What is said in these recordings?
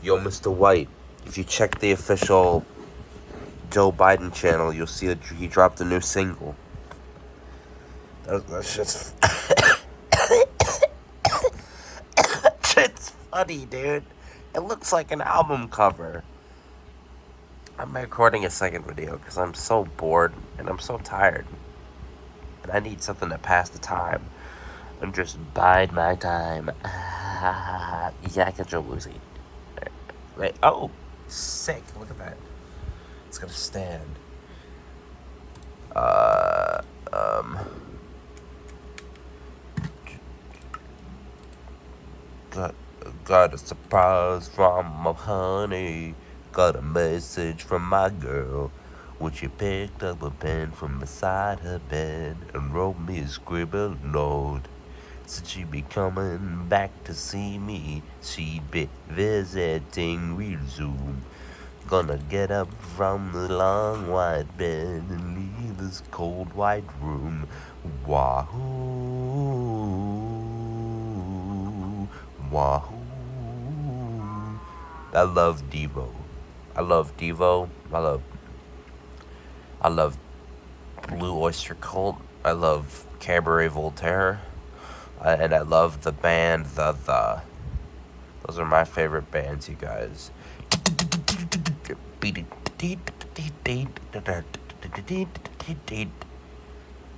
Yo, Mr. White, if you check the official Joe Biden channel, you'll see that he dropped a new single. That shit's, shit's funny, dude. It looks like an album cover. I'm recording a second video because I'm so bored and I'm so tired. And I need something to pass the time. And just bide my time. Yakka Woozy. Wait, oh, sick. Look at that. It's gonna stand. Got a surprise from my honey. Got a message from my girl. When she picked up a pen from beside her bed and wrote me a scribbled note. Said she'd be coming back to see me. She'd be visiting real soon. Gonna get up from the long white bed and leave this cold white room. Wahoo, wahoo. I love Devo. I love Devo. I love Blue Oyster Cult. I love Cabaret Voltaire. And I love the band The. Those are my favorite bands, you guys.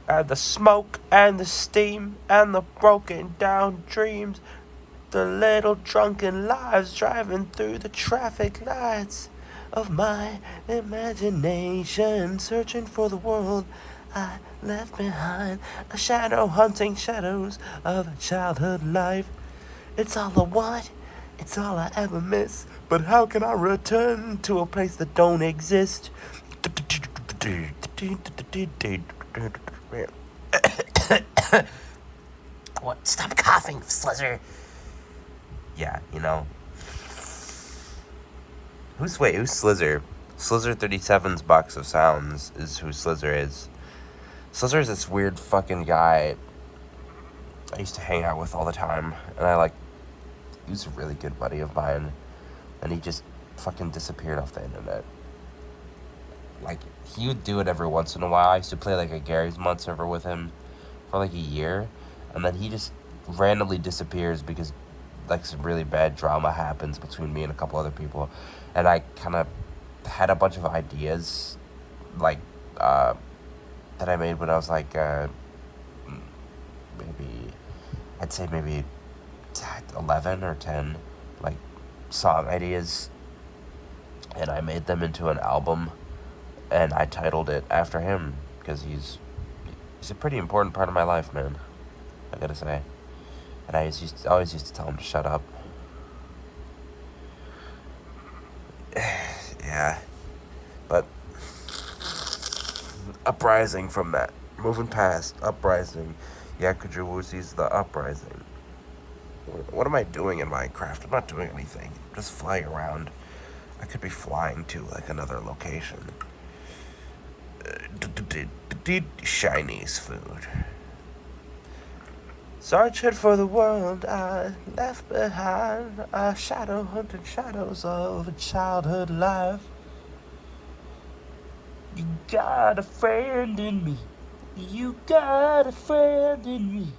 And the smoke and the steam and the broken down dreams, the little drunken lives driving through the traffic lights of my imagination, searching for the world I left behind, a shadow hunting shadows of a childhood life. It's all I want, it's all I ever miss, but how can I return to a place that don't exist? What? Stop coughing, Slizzer. Yeah, you know. Who's Slizzer? Slizzer 37's Box of Sounds is who Slizzer is. Slizzer is this weird fucking guy I used to hang out with all the time, and he was a really good buddy of mine, and he just fucking disappeared off the internet. Like, he would do it every once in a while. I used to play like a Gary's Mod server with him for like a year, and then he just randomly disappears because like some really bad drama happens between me and a couple other people, and I kind of had a bunch of ideas, like, that I made when I was like, I'd say maybe 11 or 10, like, song ideas, and I made them into an album, and I titled it after him, because he's a pretty important part of my life, man, I gotta say. And I always used to tell him to shut up. Yeah. But uprising from that. Moving past uprising. Yakujawuzi's The Uprising. What am I doing in Minecraft? I'm not doing anything. I'm just flying around. I could be flying to like another location. Chinese food. Searching for the world I left behind, a shadow hunting shadows of a childhood life. You got a friend in me. You got a friend in me.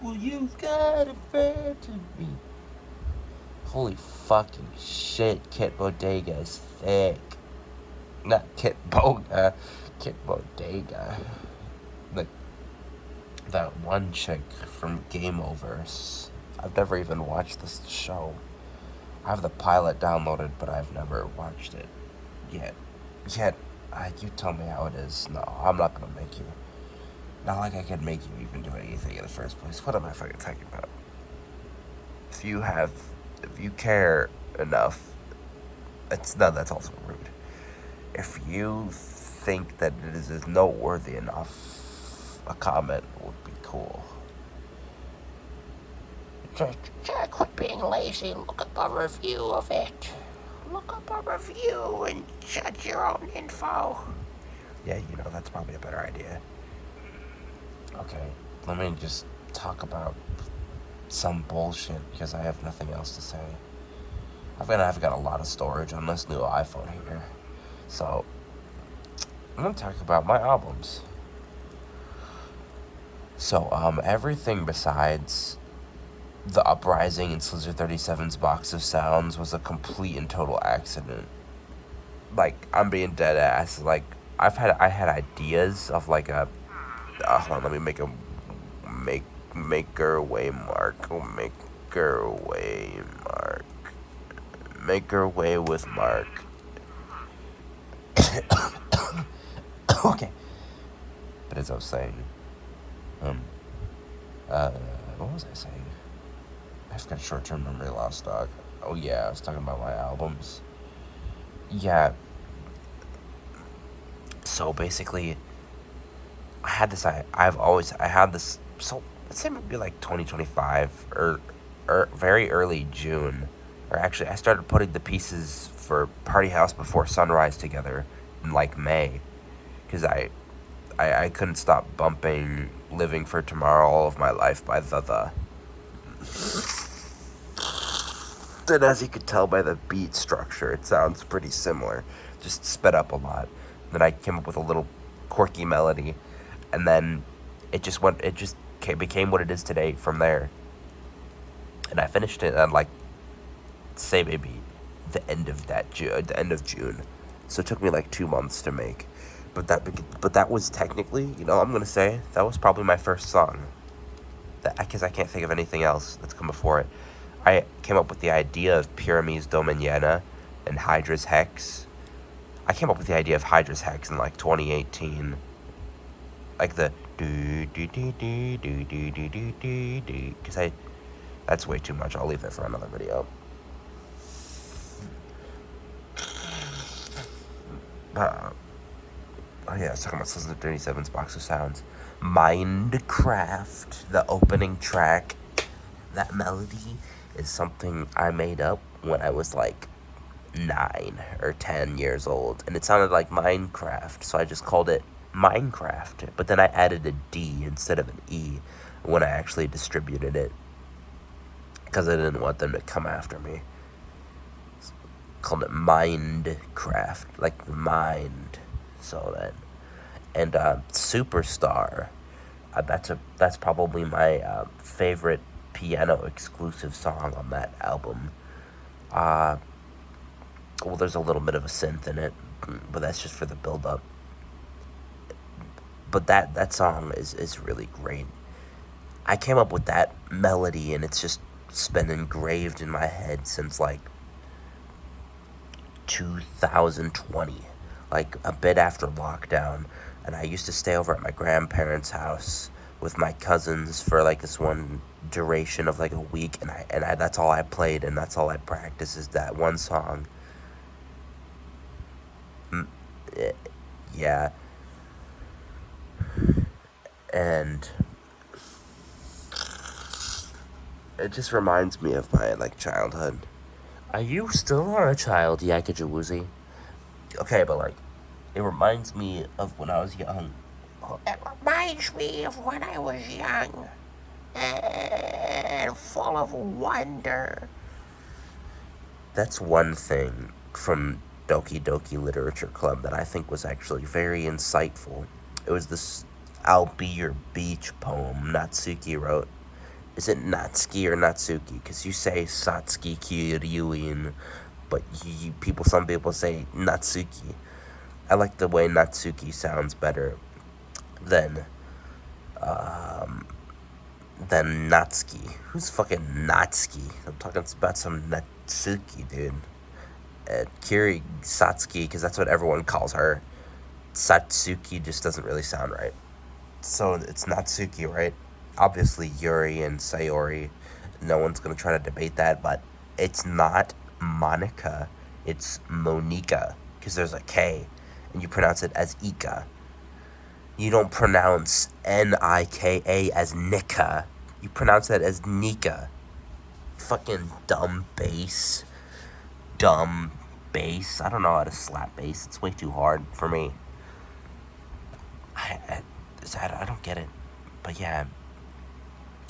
Well, you got a friend in me. Holy fucking shit, Kit Bodega is thick. Not Kit Boga, Kit Bodega. Like, that one chick from Game Overs. I've never even watched this show. I have the pilot downloaded, but I've never watched it yet. You tell me how it is. No, I'm not gonna make you. Not like I could make you even do anything in the first place. What am I fucking talking about? If you care enough, that's also rude. If you think that it is noteworthy enough, a comment would be cool. Just quit being lazy. Look up a review of it. Look up a review and judge your own info. Yeah, that's probably a better idea. Okay, let me just talk about some bullshit because I have nothing else to say. I've got a lot of storage on this new iPhone here. So, I'm going to talk about my albums. So, everything besides the Uprising and Slizzard 37's Box of Sounds was a complete and total accident. Like, I'm being dead ass. Like, I had ideas of like a, hold on, let me make a, make her way mark. Oh, make her way mark. Make her way with Mark. Okay. But as I was saying, what was I saying? I've got short-term memory loss, dog. Oh yeah, I was talking about my albums. Yeah. So basically, I had this. So let's say maybe like 2025 or very early June, or actually I started putting the pieces for Party House Before Sunrise together in like May, because I couldn't stop bumping Living for Tomorrow All of My Life by the. And as you could tell by the beat structure, it sounds pretty similar, just sped up a lot. Then I came up with a little quirky melody, and then became what it is today from there. And I finished it at like, say maybe the end of June. So it took me like 2 months to make. But that was technically, I'm gonna say that was probably my first song. Because I can't think of anything else that's come before it. I came up with the idea of Pyrames Dominiana and Hydra's Hex. I came up with the idea of Hydra's Hex in like 2018. Like the do do do do do do do do do do. Because that's way too much. I'll leave that for another video. Oh yeah, I was talking about Slizzard 37's Box of Sounds. Minecraft, the opening track. That melody is something I made up when I was like 9 or 10 years old. And it sounded like Minecraft, so I just called it Minecraft. But then I added a D instead of an E when I actually distributed it, because I didn't want them to come after me. Called it Mindcraft, like the mind. So then, and Superstar, that's probably my favorite piano exclusive song on that album. Well, there's a little bit of a synth in it, but that's just for the build up. But that song is really great. I came up with that melody, and it's just been engraved in my head since like 2020, like a bit after lockdown. And I used to stay over at my grandparents' house with my cousins for like this one duration of like a week, and I that's all I played and that's all I practiced is that one song. Yeah. And it just reminds me of my like childhood. Are you still a child, Yakajawoozy? Okay, but like, it reminds me of when I was young. It reminds me of when I was young and full of wonder. That's one thing from Doki Doki Literature Club that I think was actually very insightful. It was this I'll Be Your Beach poem Natsuki wrote. Is it Natsuki or Natsuki? Because you say Satsuki Kiryuin, but some people say Natsuki. I like the way Natsuki sounds better than Natsuki. Who's fucking Natsuki? I'm talking about some Natsuki, dude. Kiri Satsuki, because that's what everyone calls her. Satsuki just doesn't really sound right. So it's Natsuki, right? Obviously Yuri and Sayori, no one's going to try to debate that, but it's not Monica, it's Monica, because there's a K, and you pronounce it as Ika. You don't pronounce Nika as Nika, you pronounce that as Nika. Fucking dumb bass. I don't know how to slap bass, it's way too hard for me. I don't get it, but yeah.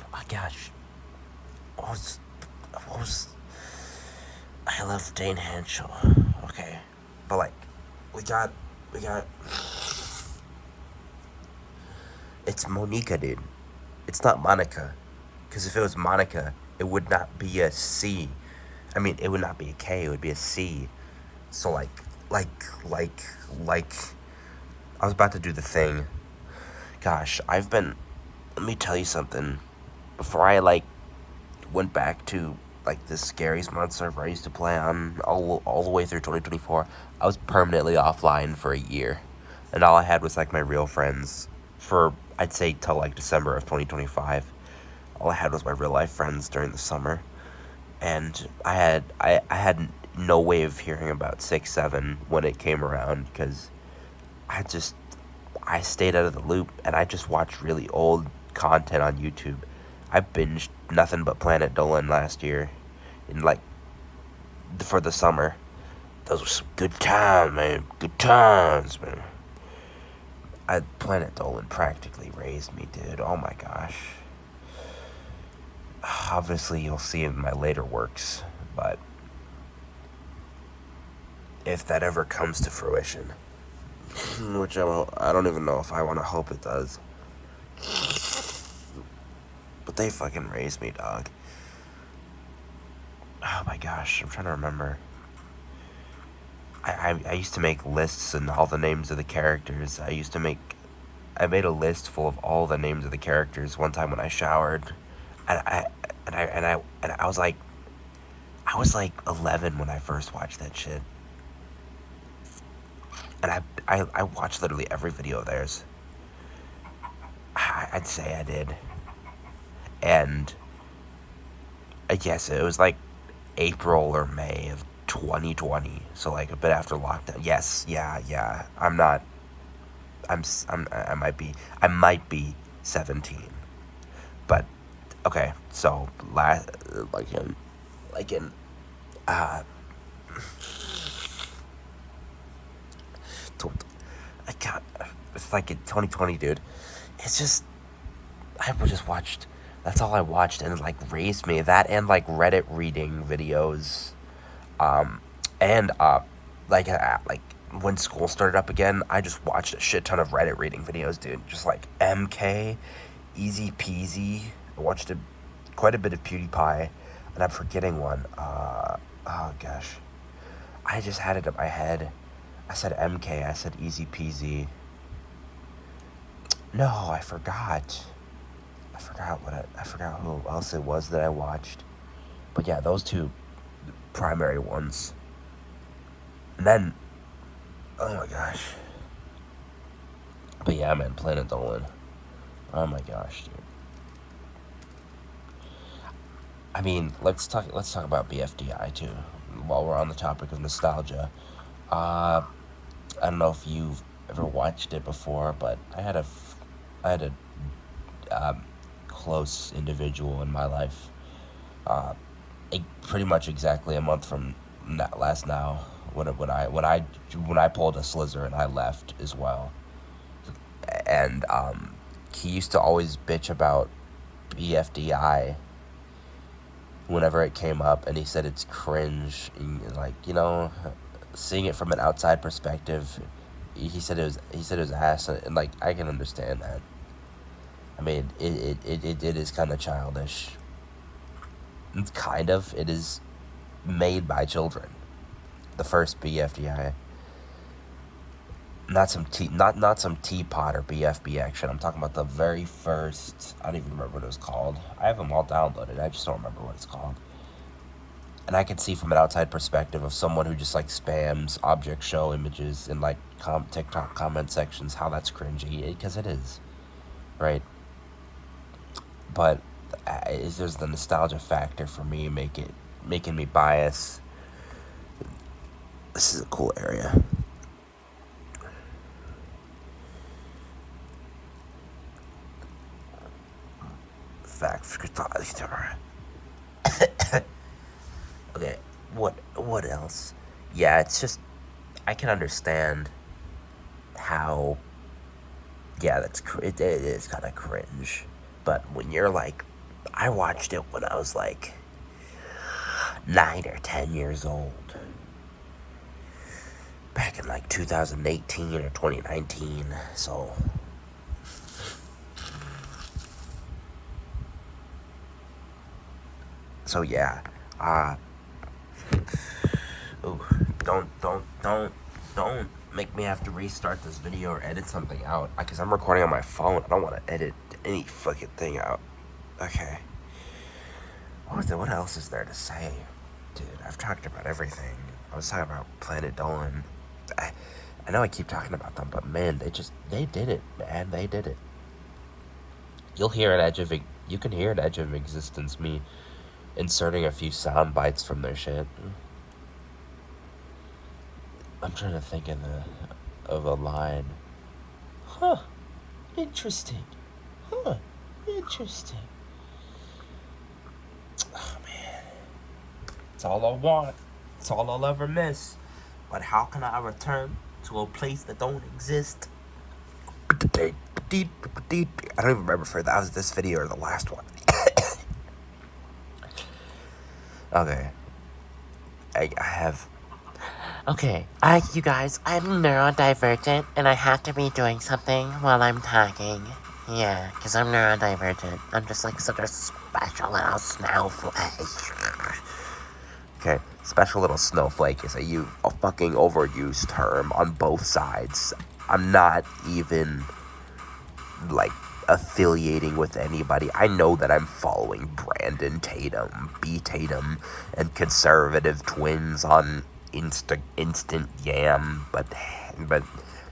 Oh my gosh. What was I love Dane Hanschel. Okay, but like, we got. It's Monica, dude. It's not Monica, because if it was Monica, it would not be a C. I mean, it would not be a K. It would be a C. So like, like, like. I was about to do the thing. Gosh, I've been. Let me tell you something. Before I went back to this Scary's Mod server I used to play on all the way through 2024, I was permanently offline for a year, and all I had was my real friends for I'd say till December of 2025. All I had was my real life friends during the summer, and I had no way of hearing about 6-7 when it came around because I stayed out of the loop and I just watched really old content on YouTube. I binged nothing but Planet Dolan last year, in for the summer. Those were some good times, man. Good times, man. Planet Dolan practically raised me, dude. Oh my gosh. Obviously, you'll see it in my later works, but if that ever comes to fruition, which I don't even know if I want to hope it does. But they fucking raised me, dog. Oh my gosh, I'm trying to remember. I used to make lists and all the names of the characters. I made a list full of all the names of the characters one time when I showered. And I was like 11 when I first watched that shit. And I watched literally every video of theirs. I'd say I did. And I guess it was April or May of 2020, so a bit after lockdown. Yes, yeah. I might be 17, but okay. So in I got it's in 2020, dude. It's just I just watched. That's all I watched, and it raised me. That and Reddit reading videos, and when school started up again, I just watched a shit ton of Reddit reading videos, dude. Just MK, easy peasy. I watched quite a bit of PewDiePie, and I'm forgetting one. Oh gosh, I just had it in my head. I said MK. I said easy peasy. No, I forgot. I forgot who else it was that I watched. But yeah, those two primary ones. And then, oh my gosh. But yeah, man, Planet Dolan. Oh my gosh, dude. I mean, let's talk about BFDI too, while we're on the topic of nostalgia. I don't know if you've ever watched it before, but I had a close individual in my life, pretty much exactly a month from last now, when I pulled a slizzer and I left as well, and he used to always bitch about BFDI whenever it came up, and he said it's cringe, and, seeing it from an outside perspective, he said it was ass, and I can understand that. I mean, it is kind of childish. It is made by children. The first BFDI. Not some teapot or BFB action. I'm talking about the very first. I don't even remember what it was called. I have them all downloaded. I just don't remember what it's called. And I can see from an outside perspective of someone who just spams object show images in TikTok comment sections how that's cringy, because it is, right? But there's the nostalgia factor for me making me bias. This is a cool area. Okay, what else? Yeah, it's just I can understand how. Yeah, it is kind of cringe. But when you're I watched it when I was 9 or 10 years old. Back in like 2018 or 2019, so. So yeah, ooh, don't make me have to restart this video or edit something out, because I'm recording on my phone. I don't want to edit any fucking thing out. Okay. What else is there to say? Dude, I've talked about everything. I was talking about Planet Dolan. I know I keep talking about them, but man, they did it, man. They did it. You can hear an edge of existence, me inserting a few sound bites from their shit. I'm trying to think of a line. Huh. Interesting. Huh. Interesting. Oh, man. It's all I want. It's all I'll ever miss. But how can I return to a place that don't exist? I don't even remember if that was this video or the last one. Okay. I have... Okay, you guys, I'm neurodivergent and I have to be doing something while I'm talking. Yeah, because I'm neurodivergent. I'm just like such a special little snowflake. Okay, special little snowflake is a fucking overused term on both sides. I'm not even, like, affiliating with anybody. I know that I'm following Brandon Tatum, B. Tatum, and Conservative Twins on Instant Yam, but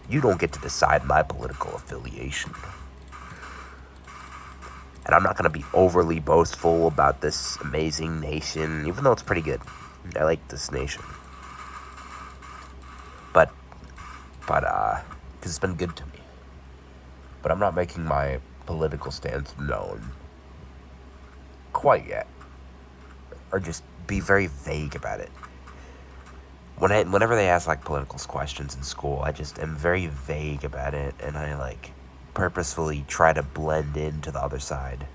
you don't get to decide my political affiliation. And I'm not going to be overly boastful about this amazing nation, even though it's pretty good. I like this nation. But, because it's been good to me. But I'm not making my political stance known quite yet. Or just be very vague about it. Whenever they ask, like, political questions in school, I just am very vague about it, and I, like, purposefully try to blend into the other side.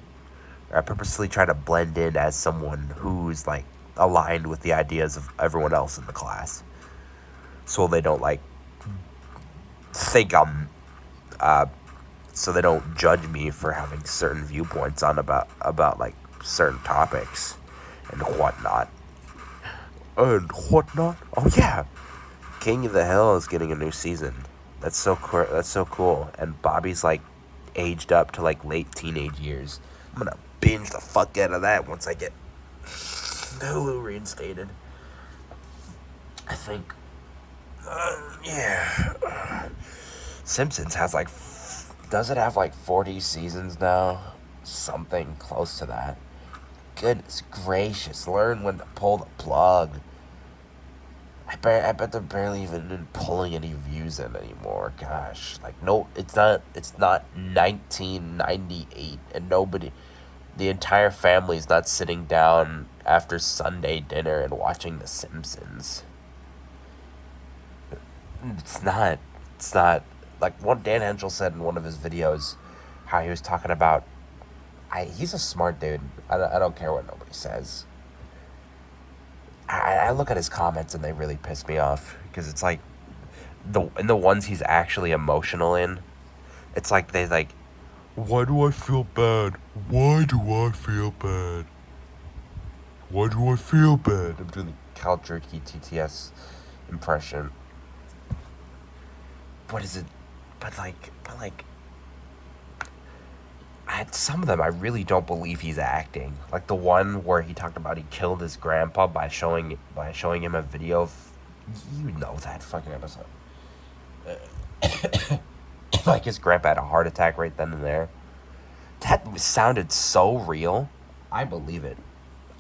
Or I purposefully try to blend in as someone who's, like, aligned with the ideas of everyone else in the class. So they don't, like, think I'm, so they don't judge me for having certain viewpoints on about like, certain topics and whatnot. And whatnot? Oh, yeah. King of the Hill is getting a new season. That's so cool. And Bobby's, like, aged up to, like, late teenage years. I'm gonna binge the fuck out of that once I get Hulu reinstated. I think, yeah. Simpsons has, like, does it have, like, 40 seasons now? Something close to that. Goodness gracious, learn when to pull the plug. I bet they're barely even pulling any views in anymore. Gosh, like, no, it's not 1998, and the entire family's not sitting down after Sunday dinner and watching The Simpsons. It's not, like, what Dan Henschel said in one of his videos, how he was talking about, he's a smart dude. I don't care what nobody says. I look at his comments and they really piss me off, because it's like, the ones he's actually emotional in, it's like they like, why do I feel bad? Why do I feel bad? Why do I feel bad? I'm doing the Cal Jerky TTS impression. What is it? But like. Some of them I really don't believe he's acting. Like the one where he talked about he killed his grandpa by showing him a video of, you know, that fucking episode. Like his grandpa had a heart attack right then and there. That sounded so real. I believe it.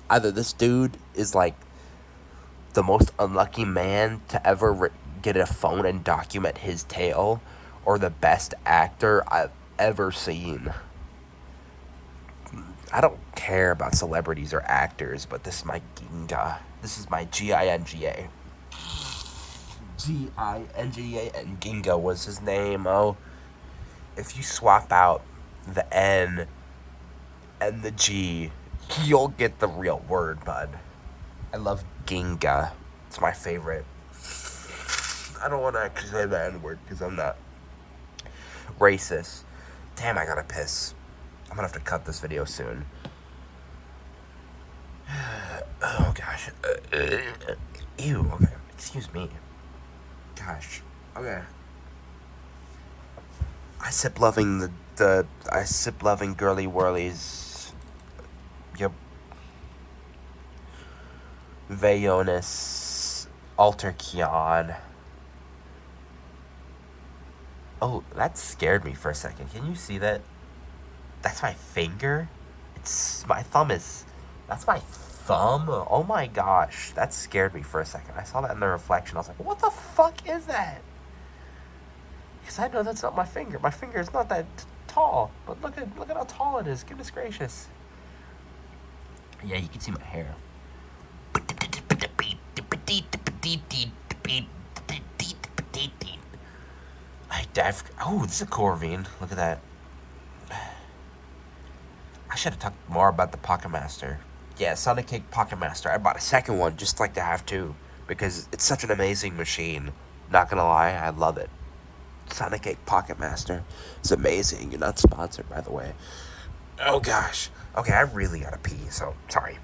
Either this dude is like the most unlucky man to ever get a phone and document his tale, or the best actor I've ever seen. I don't care about celebrities or actors, but this is my Ginga. This is my Ginga. Ginga, and Ginga was his name. Oh, if you swap out the N and the G, you'll get the real word, bud. I love Ginga. It's my favorite. I don't want to actually say the N-word because I'm not racist. Damn, I gotta piss. I'm gonna have to cut this video soon. Oh gosh. Ew. Okay. Excuse me. Gosh. Okay. I sip loving I sip loving girly whirlies. Yep. Vayonis Alterkion. Oh, that scared me for a second. Can you see that? That's my finger? It's my thumb is. That's my thumb? Oh my gosh. That scared me for a second. I saw that in the reflection. I was like, what the fuck is that? Because I know that's not my finger. My finger is not that tall. But look at how tall it is. Goodness gracious. Yeah, you can see my hair. Oh, this is a Corvine. Look at that. I should have talked more about the Pocket Master. Yeah, Sonic Cake Pocket Master. I bought a second one just like to have two. Because it's such an amazing machine. Not gonna lie, I love it. Sonic Cake Pocket Master. It's amazing. You're not sponsored, by the way. Oh gosh. Okay, I really gotta pee, so sorry.